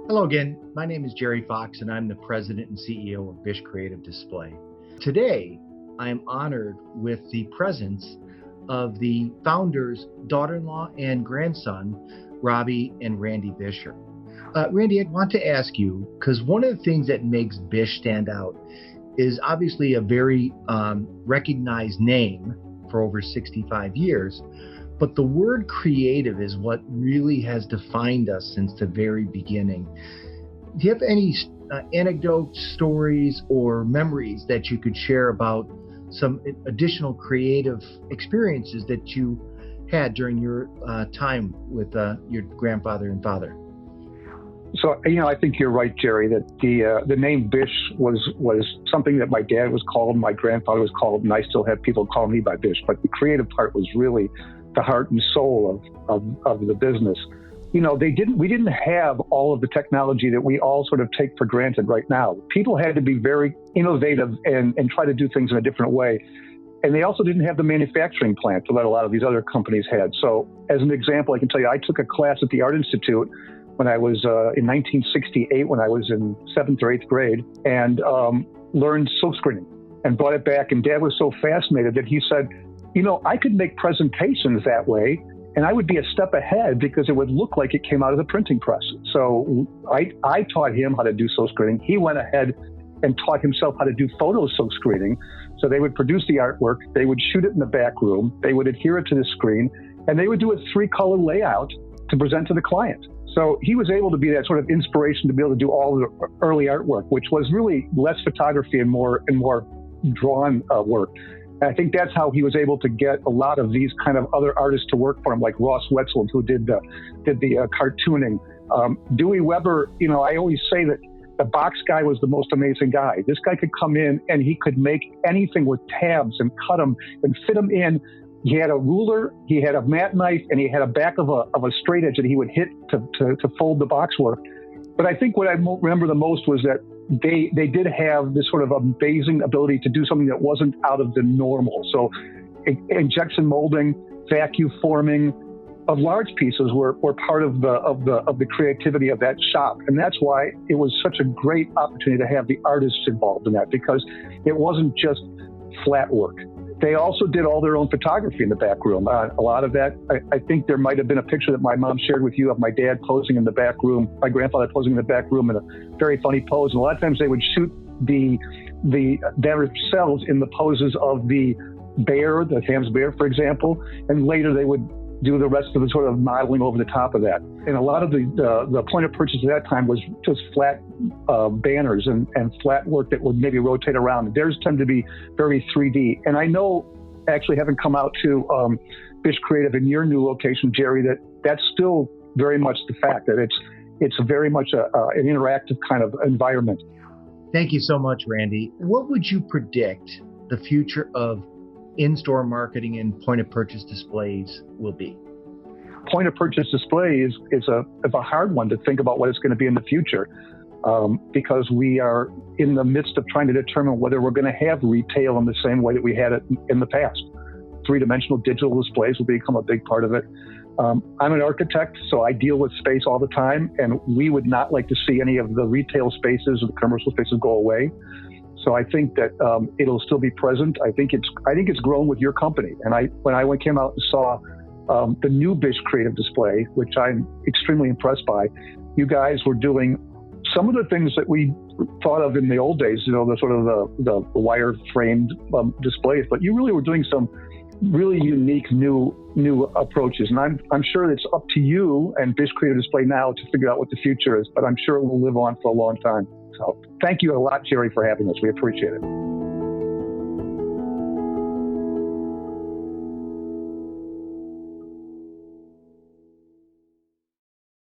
Hello again. My name is Jerry Fox, and I'm the president and CEO of Bish Creative Display. Today, I am honored with the presence of the founder's daughter-in-law and grandson, Robbe and Randy Beuscher. Randy, I want to ask you, because one of the things that makes Bish stand out is obviously a very recognized name for over 65 years, but the word creative is what really has defined us since the very beginning. Do you have any anecdotes, stories, or memories that you could share about some additional creative experiences that you had during your time with your grandfather and father? So, I think you're right, Jerry, that the name Bish was something that my dad was called, my grandfather was called, and I still have people call me by Bish. But the creative part was really the heart and soul of the business. We didn't have all of the technology that we all sort of take for granted right now. People had to be very innovative and try to do things in a different way. And they also didn't have the manufacturing plant that a lot of these other companies had. So as an example, I can tell you, I took a class at the Art Institute when I was in 1968, when I was in 7th or 8th grade, and learned silk screening and brought it back. And Dad was so fascinated that he said, I could make presentations that way, and I would be a step ahead because it would look like it came out of the printing press. So I taught him how to do silk screening. He went ahead and taught himself how to do photo silk screening. So they would produce the artwork, they would shoot it in the back room, they would adhere it to the screen, and they would do a 3-color layout to present to the client. So he was able to be that sort of inspiration to be able to do all the early artwork, which was really less photography and more drawn work. And I think that's how he was able to get a lot of these kind of other artists to work for him, like Ross Wetzel, who did the cartooning. Dewey Weber, I always say that the box guy was the most amazing guy. This guy could come in and he could make anything with tabs and cut them and fit them in. He had a ruler, he had a mat knife, and he had a back of a straight edge that he would hit to fold the box work. But I think what I remember the most was that they did have this sort of amazing ability to do something that wasn't out of the normal. So injection molding, vacuum forming of large pieces were part of the creativity of that shop. And that's why it was such a great opportunity to have the artists involved in that, because it wasn't just flat work. They also did all their own photography in the back room. A lot of that, I think there might have been a picture that my mom shared with you of my dad posing in the back room, my grandfather posing in the back room in a very funny pose. And a lot of times they would shoot themselves in the poses of the bear, the Thames bear, for example. And later they would do the rest of the sort of modeling over the top of that. And a lot of the point of purchase at that time was just flat banners and flat work that would maybe rotate around. Theirs tend to be very 3D. And I know, actually having come out to Bish Creative in your new location, Jerry, that's still very much the fact that it's very much an interactive kind of environment. Thank you so much, Randy. What would you predict the future of in-store marketing and point-of-purchase displays will be? Point-of-purchase display is a hard one to think about what it's going to be in the future, because we are in the midst of trying to determine whether we're going to have retail in the same way that we had it in the past. 3-dimensional digital displays will become a big part of it. I'm an architect, so I deal with space all the time, and we would not like to see any of the retail spaces or the commercial spaces go away. So I think that it'll still be present. I think it's grown with your company. And when I came out and saw the new Bish Creative Display, which I'm extremely impressed by, you guys were doing some of the things that we thought of in the old days, the sort of the wire framed displays. But you really were doing some really unique new approaches. And I'm sure it's up to you and Bish Creative Display now to figure out what the future is. But I'm sure it will live on for a long time. So thank you a lot, Jerry, for having us. We appreciate it.